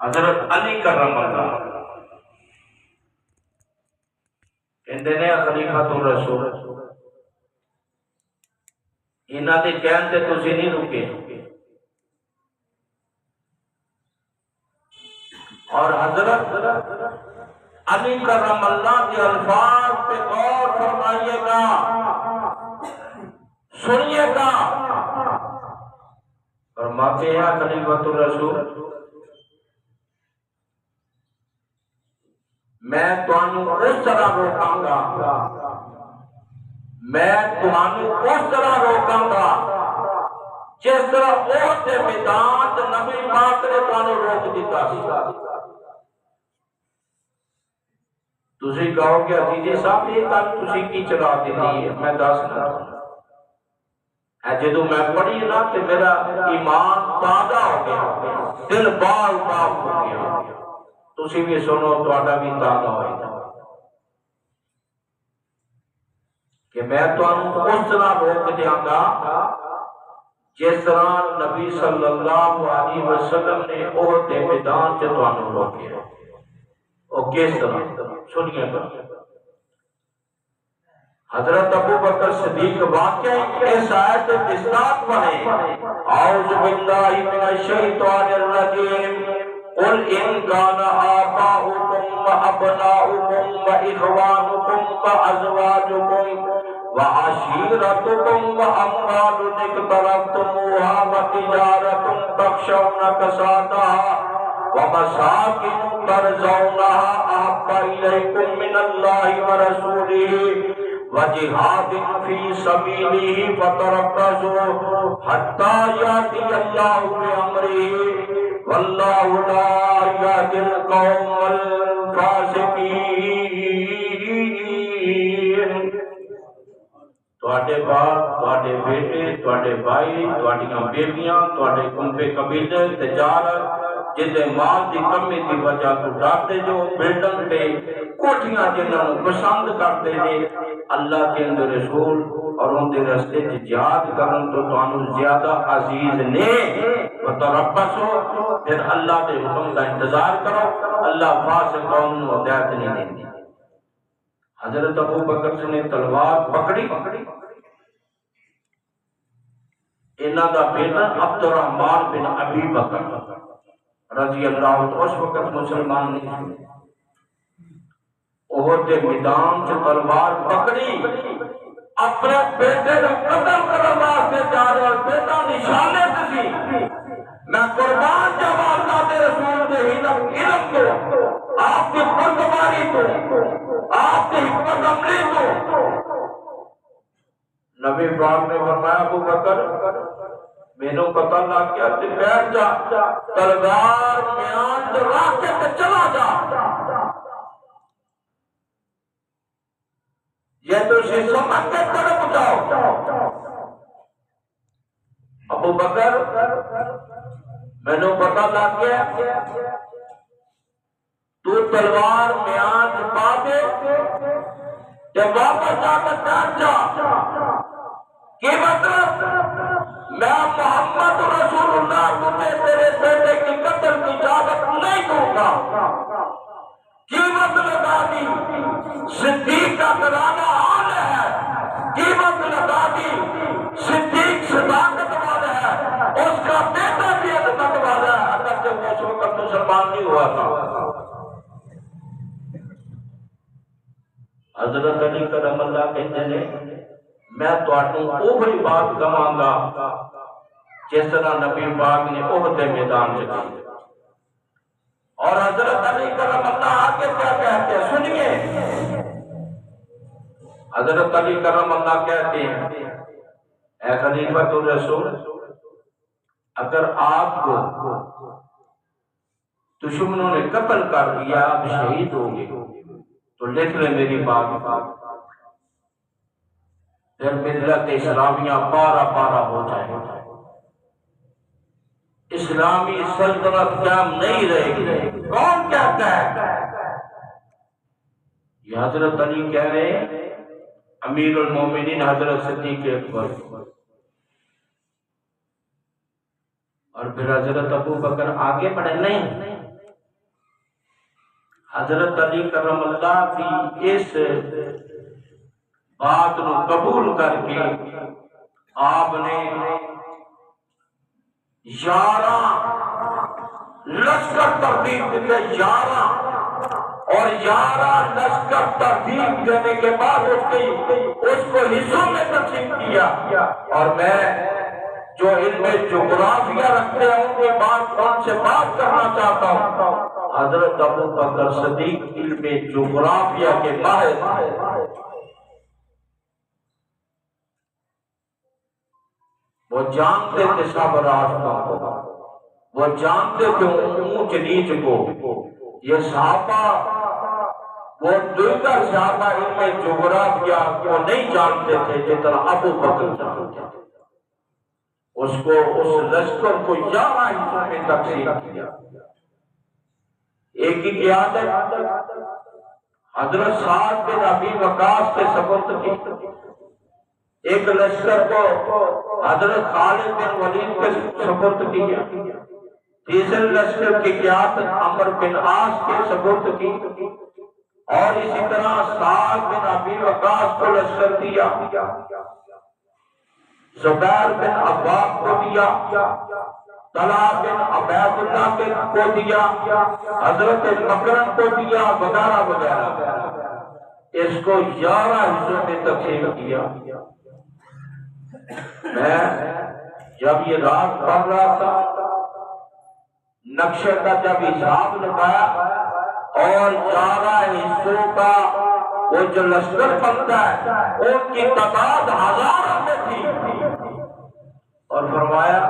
حضرت علی کرم اللہ کہندے نے خلیفۃ الرسول، انہاں دے کہن تے تسی نہیں رکے، اور حضرت علی کرم اللہ کے الفاظ پہ غور فرمائیے گا، سنیے گا۔ فرماتے ہیں خلیفۃ الرسول، میں تانوں اس طرح روکاں گا، میں تانوں اس طرح روکاں گا جس طرح احد کے میدان تے نبی پاک نے تانوں روک دیتا سی۔ تسی کہو کہ عزیز صاحب یہ گل تسی کی چلا دیتی ہے، میں دسنا جدو میں پڑھی نا کہ میرا ایمان تازہ ہو گیا، دل بال بال ہو گیا۔ تسی بھی سنو تہاڈا بھی تازہ ہوئے گا کہ میں تانوں اس طرح روک دیاں گا جس طرح نبی صلی اللہ علیہ وسلم نے احد کے میدان سے تانوں روکیا۔ اور کس طرح سنیے گا۔ حضرت ابو بکر صدیق واقعی اس آیت اسناد پڑھے، اعوذ باللہ من الشیطان الرجیم، قل ان کان آباؤکم وابناؤکم واخوانکم وازواجکم وعشیرتکم واموال اقترفتموها وتجارة تخشون کسادها ومساکن ترضونها احب الیکم من اللہ ورسولہ وجہاد فی سبیلہ فتربصوا حتی یأتی اللہ بامرہ واللہ لا یہدی القوم الفاسقین۔ تواڈے باپ، تواڈے بیٹے، تواڈے بھائی، تواڈیاں بیویاں، تواڈے کنبے قبیلے تجارت جدے مال دی کمی دی وجہ تو ڈرتے جو بلڈنگ تے کوٹھیاں جنہاں پسند کرتے ہیں، اللہ کے اندر رسول اور ان دے رستے چ جہاد کرن تو تانوں زیادہ عزیز نے۔ فتربصوا، پھر اللہ دے حکم کا انتظار کرو، اللہ فاسق قوم نو ہدایت نہیں دیندی۔ حضرت ابو بکر نے تلوار پکڑی، انہاں دا بیٹا عبد الرحمن بن ابی بکر رضی اللہ عنہ اس وقت مسلمان نہیں تھے، احد کے میدان سے تلوار پکڑی، اپنے بیٹے کو قتل کرنے واسطے جا رہا، بیٹا نشانے سے سی، میں قربان جاواں اللہ دے رسول دے علم کو، آپ کی بردباری کو، آپ کی حکمت عملی کو۔ نبی پاک نے فرمایا ابو بکر مینوں پتہ لگ گیا تے بیٹھ جا، تلوار میان تے رکھ کے چلا جا، یہ تو سمجھ کے طرف جاؤ۔ ابو بکر مینوں پتہ لگ گیا تو تلوار میان پا دے تے واپس جا کے بیٹھ جا۔ کی مطلب؟ میں محمد رسول اللہ تجھے تیرے بیٹے کی قتل کی اجازت نہیں دوں گا۔ قیمت لگا دی، صدیق کا گھرانہ آل ہے، قیمت لگا دی، صدیق صداقت والا ہے، اس کا بیٹا بھی عظمت والا ہے، اگرچہ وہ اس وقت مسلمان نہیں ہوا تھا۔ حضرت علی کرم اللہ کہتے ہیں میں تانوں اوہی بات کہاں گا جس طرح نبی پاک نے احد کے میدان سے کی۔ اور حضرت علی کرم اللہ آگے کیا کہتے ہیں سنیے۔ حضرت علی کرم اللہ کہتے ہیں اے خلیفۃ الرسول، اگر آپ کو دشمنوں نے قتل کر دیا، آپ شہید ہوں گے تو لکھ لیں میری بات، پھر ملت اسلامیہ پارا پارا ہو جائے، اسلامی سلطنت قائم نہیں رہے گی۔ کون کہتا ہے؟ یہ حضرت علی کہہ رہے ہیں، امیر المومنین حضرت صدیق اکبر، اور پھر حضرت ابو بکر آگے بڑھے نہیں، حضرت علی کرم اللہ کی اس بات کو قبول کر کے آپ نے 11 لشکر ترتیب دیتے، 11 اور 11 لشکر ترتیب دینے کے بعد اس کو حصوں میں تقسیم کیا۔ اور میں جو علم جغرافیہ رکھتے ہیں ان کے بعد ان سے بات کرنا چاہتا ہوں۔ حضرت ابو بکر صدیق علم جغرافیہ کے ماہر، وہ جانتے تھے سب راستوں کو، وہ جانتے تھے اونچ نیچ کو۔ یہ صحابہ، وہ دیگر صحابہ علم جغرافیہ کو نہیں جانتے تھے جتنا ابو بکر جانتے تھے۔ اس لشکر کو 11 حصوں میں تقسیم کیا۔ ایک کی قیادت حضرت سعد بن ابی وقاص کے سپرد کی، ایک لشکر کو حضرت خالد بن ولید کے سپرد کیا، تیسرے لشکر کی قیادت عمرو بن عاص کے سپرد کی، اور اسی طرح سعد بن ابی وقاص کو لشکر دیا، زبیر بن عوام کو دیا، طلحہ بن عبید اللہ کو دیا، حضرت مکرم کو دیا، وغیرہ وغیرہ۔ اس کو 11 حصوں میں تقسیم کیا۔ میں جب یہ رات پڑھ رہا تھا، نقشے کا جب حساب لگایا اور 11 حصوں کا وہ جو لشکر بنتا ہے ان کی تعداد 1000 میں تھی، اور فرمایا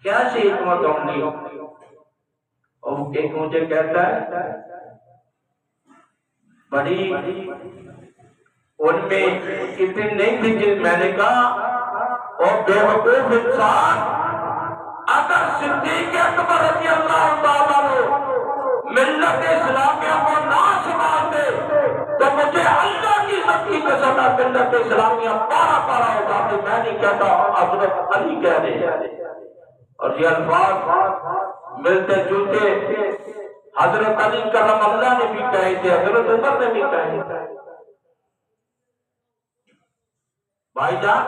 کیسی حکمت عملی۔ اور ایک مجھے کہتا ہے بڑی ان میں اتنی نہیں تھی کہ میں نے کہا اور بے وقوف انسان اگر صدیق اکبر رضی اللہ تعالیٰ ملت اسلامیہ کو نہ سنبھال دے تو مجھے اللہ کی عزت کی قسم ہے ملت اسلامیہ پارا پارا ہو جاتی۔ میں نہیں کہتا، حضرت علی کہہ رہے ہیں، اور یہ الفاظ ملتے جلتے حضرت علی کرم اللہ نے بھی کہے تھے، حضرت عمر نے بھی کہے تھے۔ بھائی جان،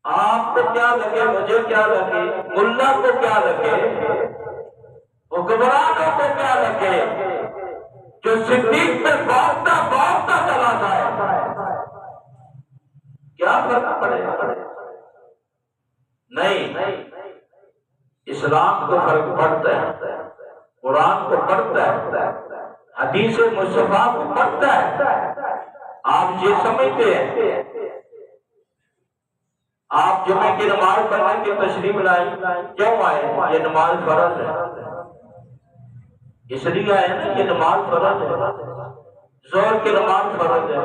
آپ کو کیا لگے، مجھے کیا لگے، ملا کو کیا لگے، حکمرانوں کو کیا لگے، جو صدیق میں بھاگتا بھاگتا چلا جائے، کیا فرق پڑے گا؟ نہیں، اسلام کو فرق پڑتا ہے، قرآن کو پڑھتا ہے، حدیث مصطفیٰ کو پڑھتا ہے۔ آپ یہ سمجھتے ہیں آپ جمعہ کی نماز پڑھنے کی تشریف لائیں، کیوں آئے؟ یہ نماز فرض ہے، اس لیے آئے نا، یہ نماز فرض ہے۔ ظہر کی نماز فرض ہے،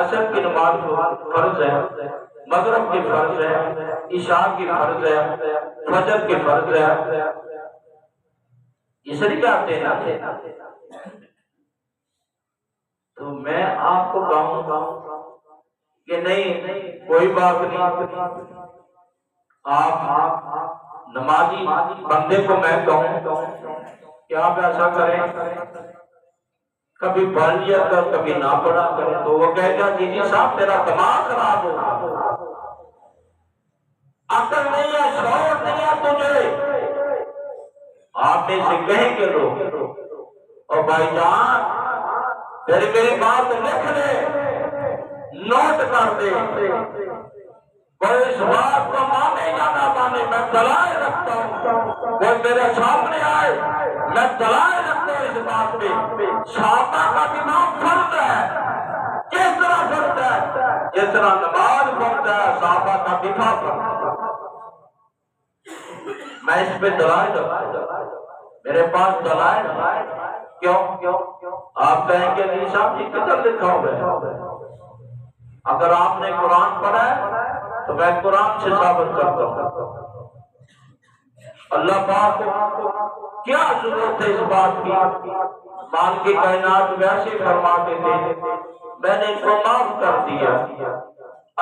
عصر کی نماز فرض ہے، مغرب کی فرض ہے، عشاء کی فرض ہے، فجر کی فرض ہے، اس لیے آتے ہیں۔ تو میں آپ کو کہوں گا کہ نہیں، کوئی بات نہیں، آپ نمازی بندے کو میں کہوں کہ آپ ایسا کریں، کبھی پڑھ لیا کر کبھی نہ پڑھا کریں، تو وہ کہے گا جی صاحب تیرا دماغ خراب ہوگا، عقل نہیں ہے، شعور نہیں ہے تجھے۔ آپ میں سے کہیں گے لوگ، اور بھائی جان پھر میری بات لکھ لے، نوٹ کر دے، کوئی اس بات کو مانے یا نہ مانے، میں دلائل رکھتا ہوں، کوئی میرے سامنے آئے، میں دلائل رکھتا ہوں اس بات پہ۔ صحابہ کا امام فرض ہے، کس طرح فرض ہے؟ جس طرح نماز فرض ہے، صحابہ کا دفاع فرض ہے۔ میں اس پہ دلائل رکھتا ہوں، میرے پاس دلائل ہے۔ کیوں؟ آپ کہیں گے نہیں صاحب جی کدھر لکھا ہوا ہے؟ اگر آپ نے قرآن پڑھا ہے تو میں قرآن سے ثابت کرتا ہوں۔ اللہ پاک کو کیا ضرورت ہے اس بات کی؟ مال کی کائنات ویسے فرماتے تھے، میں نے ان کو معاف کر دیا۔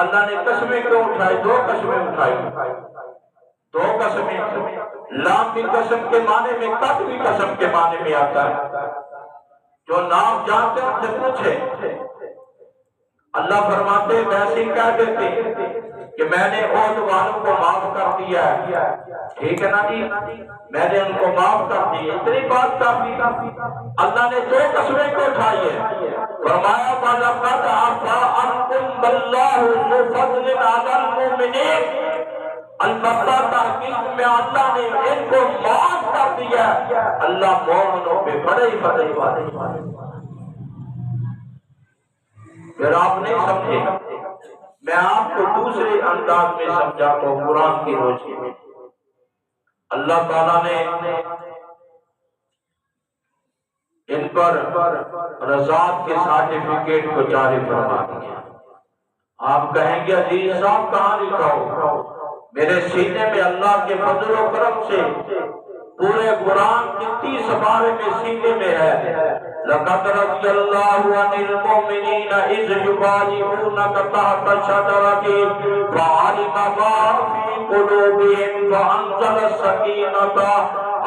اللہ نے قسمیں کیوں اٹھائی؟ 2 قسمیں اٹھائی، دو قسمیں، لام بھی قسم کے معنی میں، قد بھی قسم کے معنی میں آتا ہے۔ جو نام جانتے ہیں ان سے پوچھے، اللہ فرماتے ویسے ہی کہہ دیتے کہ میں نے عہد والوں کو معاف کر دیا ہے، ٹھیک ہے نا جی، میں نے ان کو معاف کر دیا، اتنی بات کافی۔ اللہ نے دو قسمیں کو اٹھائی ہے، فرمایا وَلَقَدْ عَفَا عَنْكُمْ وَاللَّهُ ذُو فَضْلٍ عَلَى الْمُؤْمِنِينَ، البتہ تحقیق میں اللہ نے ان کو معاف کر دیا، اللہ مومنوں پہ بڑے ہی فضل والے۔ پھر آپ نہیں سمجھے، میں آپ کو دوسرے انداز میں سمجھاتا ہوں قرآن کی روشنی میں۔ اللہ تعالیٰ نے ان پر رضاعت کے سرٹیفکیٹ کو جاری فرما دیا۔ آپ کہیں گے عزیز صاحب کہاں لکھا ہو؟ میرے سینے میں اللہ کے فضل و کرم سے پورے قرآن کے 30 پارے میں سینے میں ہے، لَقَدْ رَضِيَ اللَّهُ عَنِ الْمُؤْمِنِينَ إِذْ يُبَايِعُونَكَ تَحْتَ الشَّجَرَةِ فَعَلِمَ مَا فِي قُلُوبِهِمْ فَأَنزَلَ السَّكِينَةَ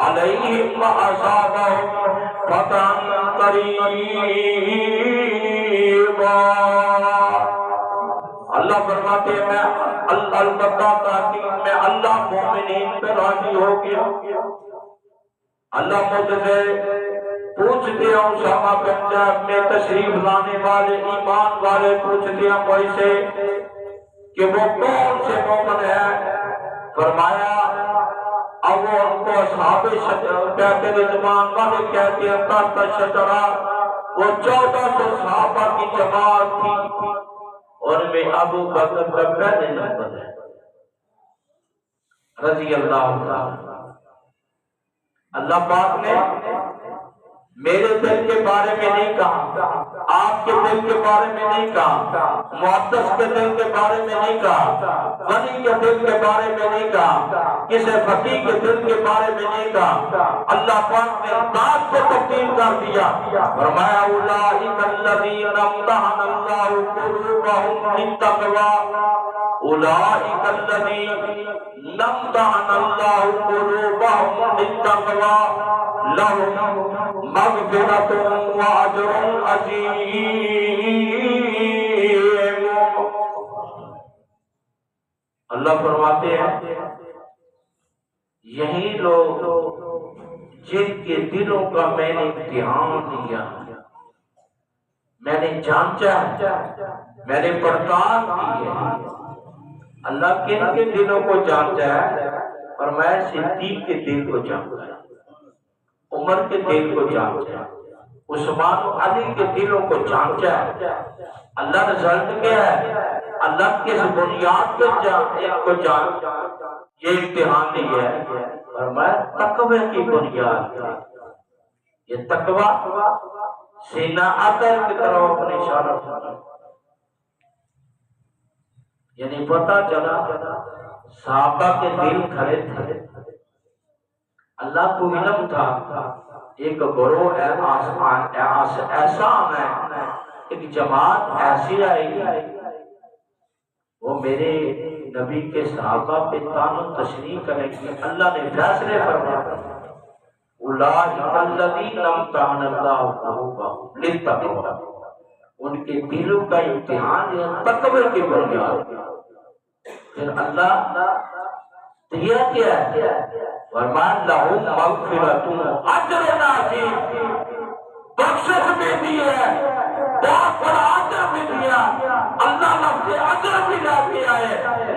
عَلَيْهِمْ وَأَصَابَهُمْ فَتْحًا قَرِيبًا۔ اللہ فرماتے ہیں میں البتہ تحقیق میں اللہ مومنین پہ راضی ہو گیا۔ اللہ مجھ سے پوچھتے ہیں اسامہ بن زید میں تشریف لانے والے ایمان والے پوچھتے ہیں کوئی سے کہ وہ کون سے مومن ہے؟ فرمایا اب وہ ان کو اصحاب کہتے رضوان والے کہتے ہیں تحت الشجرہ، وہ 1400 صحابہ کی جماعت تھی، اور میں ابو بکر کا پہلے نمبر ہے رضی اللہ تعالی۔ اللہ پاک نے میرے دل کے بارے میں نہیں کہا، آپ کے دل کے بارے میں نہیں کہا، محدث کے دل کے بارے میں نہیں کہا، غنی کے دل کے بارے میں نہیں کہا، کسی فقیر کے دل کے بارے میں نہیں کہا۔ اللہ پاک نے ذات کو تبدیل کر دیا، فرمایا اولئک الذین امتحن اللہ قلوبہم للتقوی، اولئک الذین امتحن اللہ قلوبہم للتقوی لہم مغفرۃ واجر عظیم۔ اللہ فرماتے ہیں یہی لوگ جن کے دلوں کا میں نے امتحان لیا، میں نے جانچا، میں نے پڑتال کی ہے۔ اللہ کن کے دلوں کو جانتا ہے؟ اور میں صدیق کے دل کو جانتا ہے، عمر کے دل کو جانتا ہے، عثمان و علی کے دلوں کو جانتا ہے۔ اللہ رزلٹ کیا ہے؟ اللہ کس بنیاد پر کو جانتا ہے؟ یہ امتحان نہیں ہے، اور میں تقوی کی بنیاد، یہ تقوی سینہ عطر کی طرف اپنے اشارہ کرنا، یعنی پتہ چلا صحابہ کے دل کھڑے تھے، اللہ کو علم تھا ایک گروہ ایسا آنا ہے، ایک جماعت ایسی آئے گی وہ میرے نبی کے صحابہ پہ طعن و تشنیع کرے گی۔ اللہ نے فیصلے فرمایا اولئک الذین امتحن اللہ قلوبہم للتقوی، ان کے دلوں کا امتحان ہے تقوی کی بنیاد۔ پھر اللہ دیا کیا ہے؟ فرمان لہم مغفرۃ اجر عظیم، بخشش بھی دی ہے، بہت بڑا اجر بھی دیا۔ اللہ لفظ اجر بھی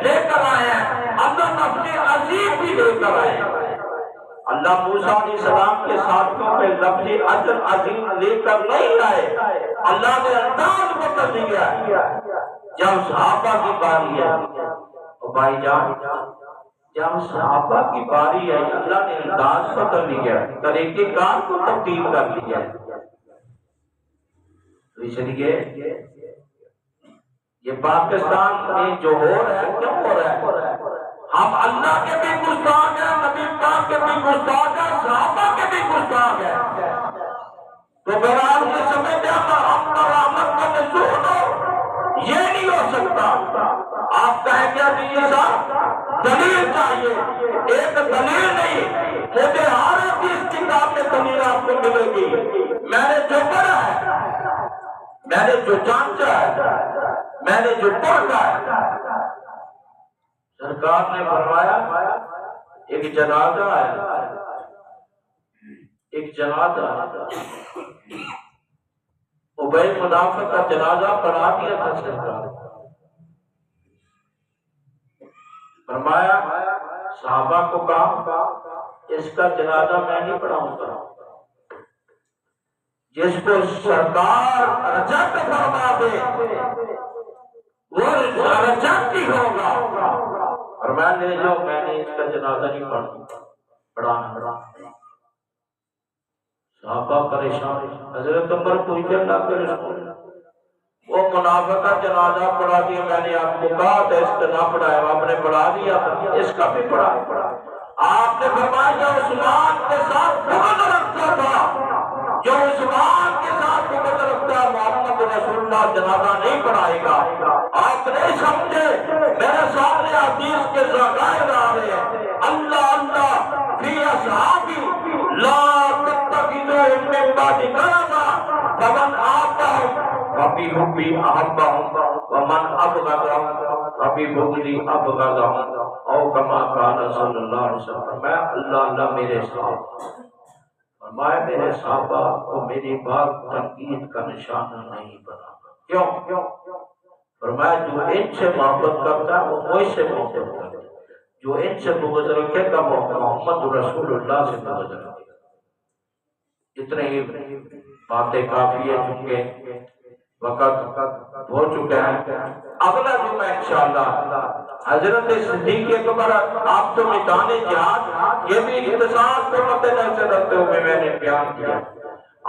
لے کر آئے ہیں، اللہ لفظ عظیم بھی لے کر آئے ہیں۔ اللہ موسیٰ علیہ السلام کے ساتھیوں میں لفظ اجر عظیم لے کر نہیں آئے، اللہ نے انداز بدل دیا۔ جب صحابہ کی باری ہے بھائی جان، جب صحابہ کی باری ہے اللہ نے انداز بدل دیا، طریقہ کار کو تبدیل کر لیا۔ تو اس لیے یہ پاکستان میں جو ہو رہا ہے کیوں ہو رہا ہے؟ ہم اللہ کے بھی گستاخ ہیں، نبی پاک کے بھی گستاخ ہیں، صحابہ کے بھی گستاخ ہیں۔ تو بہرحال یہ سمجھتے ہیں ہم پر رحمت کا نزول ہو، یہ نہیں ہو سکتا۔ آپ کہیں گے جی صاحب دلیل چاہیے، ایک دلیل نہیں، مجھے ہر چیز کتاب میں دلیل آپ کو ملے گی۔ میں نے جو پڑھا ہے، میں نے جو جانچا ہے، میں نے جو پڑھا ہے، سرکار نے فرمایا ایک جنازہ ہے، ایک جنازہ ہے، ابی منافق کا جنازہ پڑھا دیا تھا سرکار۔ فرمایا صحابہ کو کہا اس کا جنازہ میں نہیں پڑھاؤں گا، جس کو سرکار رجعت فرما دے وہ رجعت ہی ہوگا۔ اور میں لے جاؤ، میں نے اس کا جنازہ نہیں پڑھانا۔ صحابہ پریشان، حضرت عمر پوچھتے اللہ کے رسول وہ منافق کا جنازہ پڑھا دیا، میں نے آپ کو کہا تھا اس کا نہ پڑھایا، آپ نے پڑھا دیا تھا، اس کا بھی پڑھا۔ آپ نے فرمایا عثمان کے ساتھ بغض رکھتا تھا، جو عثمان کے ساتھ بغض رکھتا ہے محمد رسول اللہ جنازہ نہیں پڑھائے گا۔ آپ نہیں سمجھے، میرے سامنے حدیث کے ذرائع آ رہے ہیں، اللہ اللہ فی اصحابی لا تتخذوا من بعد قربا فمن آتاهم فبحبی احبهم ومن ابغضهم فببغضی ابغضهم او کما قال صلی اللہ علیہ وسلم۔ میں اللہ میرے صحابہ، فرمایا میرے صحابہ کو میری بات تنقید کا نشانہ نہیں بنا۔ کیوں؟ فرمایا جو ان سے محبت کرتا ہے وہ مجھ سے محبت کرتا ہے، جو ان سے بغض رکھے گا وہ محمد رسول اللہ سے بغض رکھے گا۔ اتنے ہی باتیں کافی ہے، چونکہ وقت ہو چکے ہیں۔ اگلا جمعہ انشاءاللہ حضرت صدیق اکبر، آپ تو میدان جہاد، یہ بھی اختصاص کو مد نظر رکھتے ہوئے میں نے بیان کیا۔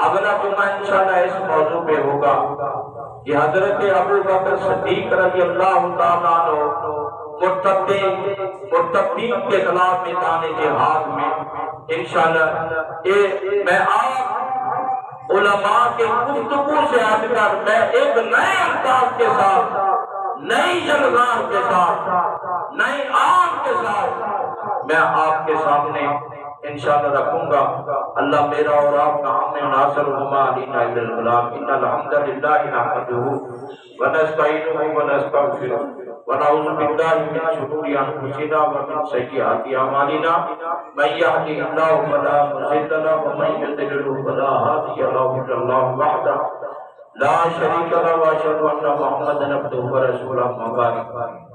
اگلا جمعہ انشاءاللہ اس موضوع پہ ہوگا کہ حضرت ابو بکر صدیق رضی اللہ تعالیٰ عنہ مرتدین کے خلاف میدان جہاد میں انشاءاللہ میں آپ علماء کے گفتگو سے ہٹ کر میں ایک نئے انداز کے ساتھ، نئی جلگار کے ساتھ، نئی آن کے ساتھ میں آپ کے سامنے انشاءاللہ رکھوں گا۔ اللہ میرا اور آپ کا ہم میں ناصر وما علینا الا البلاغ۔ ان الحمدللہ نحمدہ ونستعینہ ونستغفرہ ونعوذ باللہ من شرور انفسنا ومن سیئات اعمالنا، من یهده اللہ فلا مضل له ومن یضلل فلا ہادی له، اللہ وحدہ لا شریک له واشهد ان محمدا عبده ورسولہ، اما بعد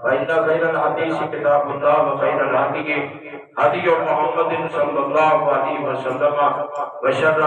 فإن خیر الحدیث کتاب اللہ وخیر الہدی ہدی محمد صلی اللہ علیہ وسلم وشر